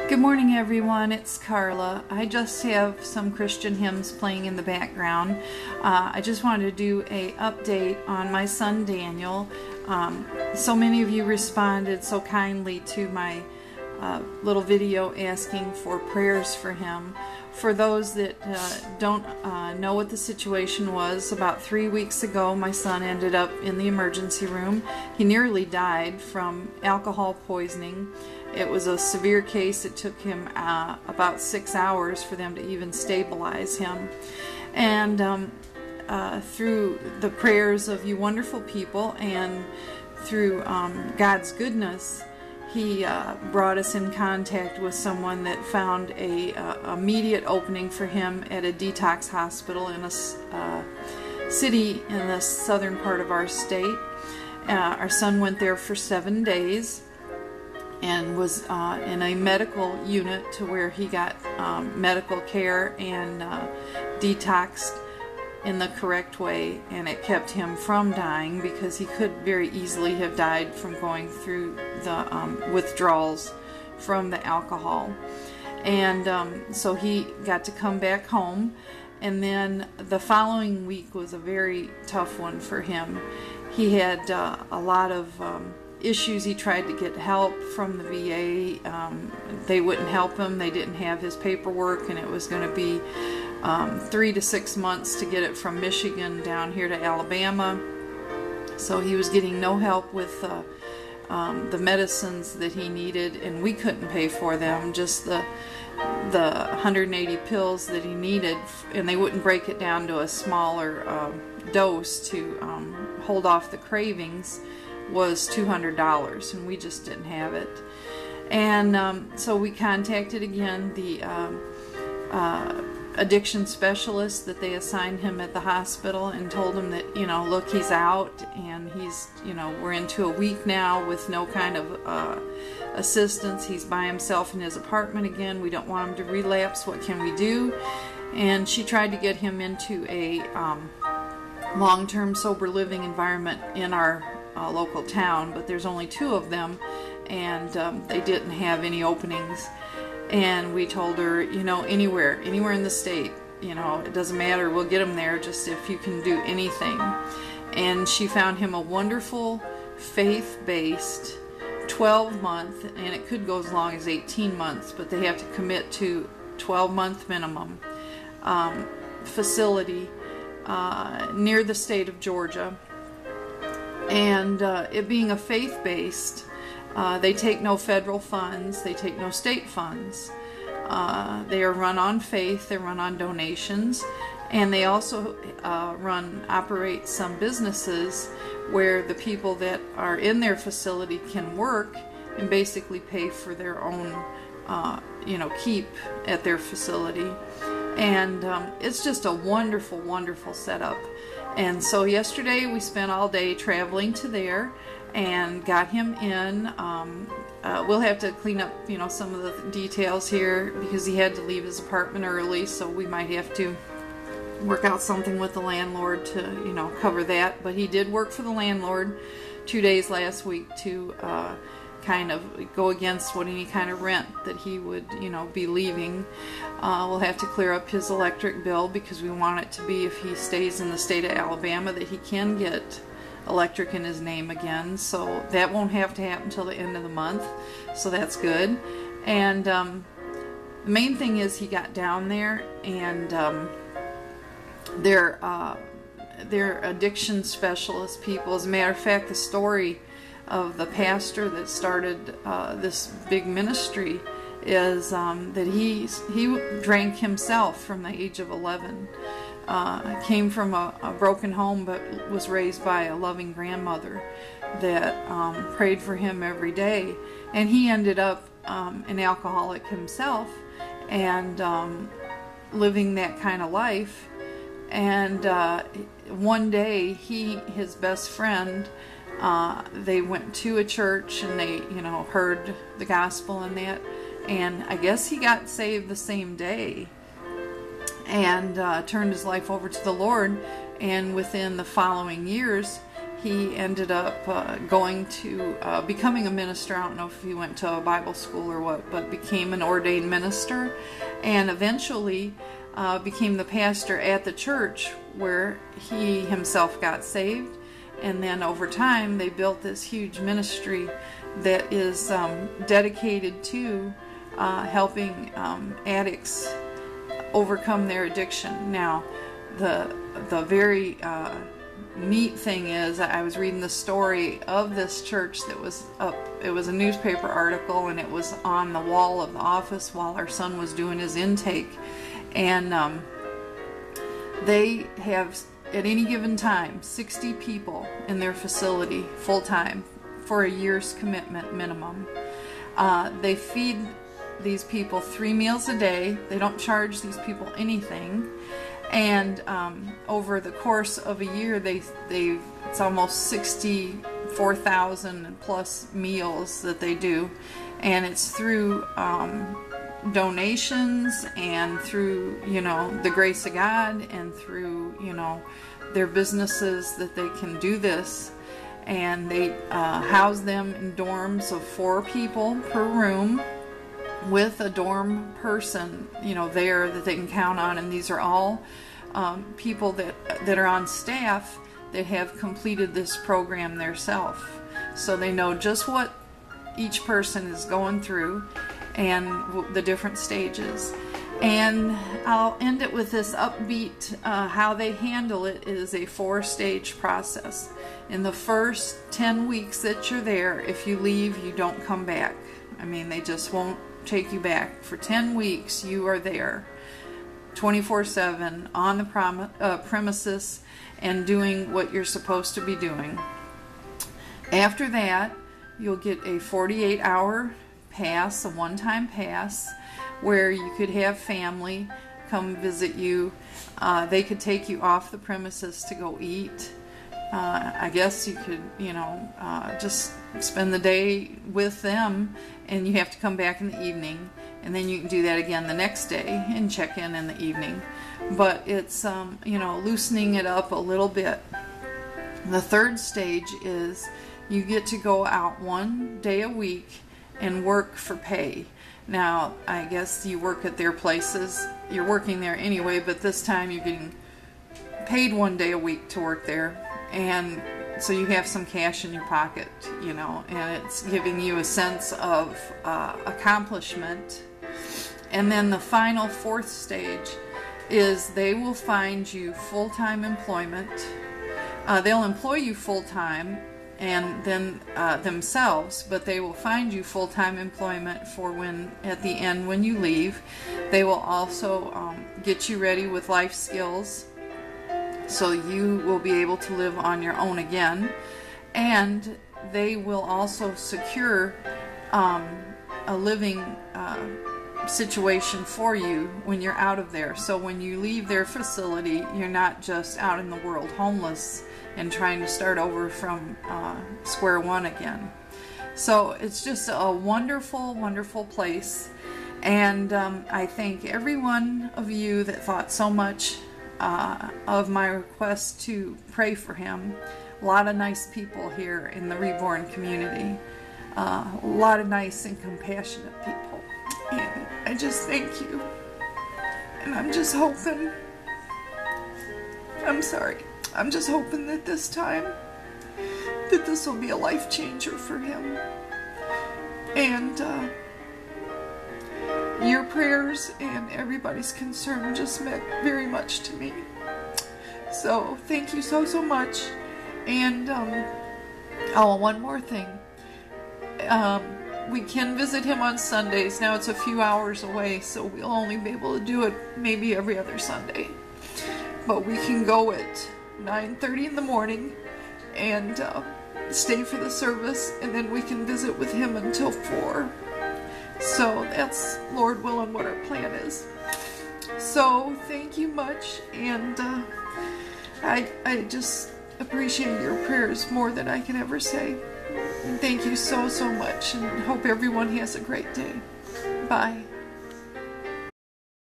Good morning, everyone. It's Carla. I just have some Christian hymns playing in the background. I just wanted to do an update on my son Daniel. So many of you responded so kindly to my little video asking for prayers for him. For those that don't know what the situation was, about 3 weeks ago my son ended up in the emergency room. He nearly died from alcohol poisoning. It was a severe case. It took him about 6 hours for them to even stabilize him. And through the prayers of you wonderful people and through God's goodness, He brought us in contact with someone that found a immediate opening for him at a detox hospital in a city in the southern part of our state. Our son went there for 7 days and was in a medical unit to where he got medical care and detoxed in the correct way, and it kept him from dying because he could very easily have died from going through the withdrawals from the alcohol. And so he got to come back home, and then the following week was a very tough one for him. He had a lot of issues. He tried to get help from the VA. They wouldn't help him. They didn't have his paperwork, and it was going to be 3 to 6 months to get it from Michigan down here to Alabama. So he was getting no help with the medicines that he needed, and we couldn't pay for them, just the 180 pills that he needed, and they wouldn't break it down to a smaller dose to hold off the cravings, was $200, and we just didn't have it. And so we contacted again the addiction specialist that they assigned him at the hospital and told him that, you know, look, he's out, and he's, you know, we're into a week now with no kind of assistance. He's by himself in his apartment again. We don't want him to relapse. What can we do? And she tried to get him into a long-term sober living environment in our local town, but there's only 2 of them, and they didn't have any openings. And we told her, you know, anywhere in the state, you know, it doesn't matter, we'll get him there, just if you can do anything. And she found him a wonderful faith-based 12-month, and it could go as long as 18 months, but they have to commit to 12-month minimum facility near the state of Georgia. And it being a faith-based, they take no federal funds, they take no state funds. They are run on faith, they're run on donations, and they also operate some businesses where the people that are in their facility can work and basically pay for their own keep at their facility. And it's just a wonderful, wonderful setup. And so yesterday we spent all day traveling to there and got him in. We'll have to clean up, you know, some of the details here because he had to leave his apartment early, so we might have to work out something with the landlord to, you know, cover that. But he did work for the landlord 2 days last week to kind of go against any kind of rent that he would, you know, be leaving. We'll have to clear up his electric bill because we want it to be, if he stays in the state of Alabama, that he can get electric in his name again. So that won't have to happen until the end of the month, so that's good. And the main thing is he got down there, and they're addiction specialist people. As a matter of fact, the story of the pastor that started this big ministry is that he drank himself from the age of 11. Came from a broken home, but was raised by a loving grandmother that prayed for him every day. And he ended up an alcoholic himself and living that kind of life. And one day, his best friend, they went to a church and they, you know, heard the gospel and that. And I guess he got saved the same day and turned his life over to the Lord. And within the following years, he ended up going to becoming a minister. I don't know if he went to a Bible school or what, but became an ordained minister, and eventually became the pastor at the church where he himself got saved. And then over time they built this huge ministry that is dedicated to helping addicts overcome their addiction. Now, the very neat thing is, I was reading the story of this church that was up. It was a newspaper article, and it was on the wall of the office while our son was doing his intake. And they have, at any given time, 60 people in their facility full-time for a year's commitment minimum. They feed these people 3 meals a day. They don't charge these people anything. And over the course of a year, it's almost 64,000 plus meals that they do. And it's through donations and through, the grace of God, and through, their businesses that they can do this. And they house them in dorms of 4 people per room, with a dorm person, there that they can count on. And these are all people that are on staff that have completed this program themselves. So they know just what each person is going through and the different stages. And I'll end it with this upbeat, how they handle it is a 4-stage process. In the first 10 weeks that you're there, if you leave, you don't come back. I mean, they just won't take you back. For 10 weeks you are there 24/7 on the premises and doing what you're supposed to be doing. After that, you'll get a 48-hour pass, a one-time pass, where you could have family come visit you. They could take you off the premises to go eat. I guess you could, just spend the day with them, and you have to come back in the evening, and then you can do that again the next day and check in the evening. But it's, loosening it up a little bit. The 3rd stage is you get to go out 1 day a week and work for pay. Now, I guess you work at their places. You're working there anyway, but this time you're getting paid 1 day a week to work there. And so you have some cash in your pocket, and it's giving you a sense of accomplishment. And then the final 4th stage is they will find you full-time employment. They'll employ you full-time and then themselves, but they will find you full-time employment for when, at the end, when you leave. They will also get you ready with life skills, so you will be able to live on your own again. And they will also secure a living situation for you when you're out of there. So when you leave their facility, you're not just out in the world homeless and trying to start over from square one again. So it's just a wonderful, wonderful place. And I thank every one of you that thought so much of my request to pray for him. A lot of nice people here in the Reborn community. A lot of nice and compassionate people. And I just thank you. And I'm just hoping, I'm just hoping that this time, that this will be a life changer for him. And your prayers and everybody's concern just meant very much to me. So thank you so, so much. And one more thing. We can visit him on Sundays. Now it's a few hours away, so we'll only be able to do it maybe every other Sunday. But we can go at 9:30 in the morning and stay for the service, and then we can visit with him until 4. So that's, Lord willing, what our plan is. So thank you much, and I just appreciate your prayers more than I can ever say. And thank you so, so much, and hope everyone has a great day. Bye.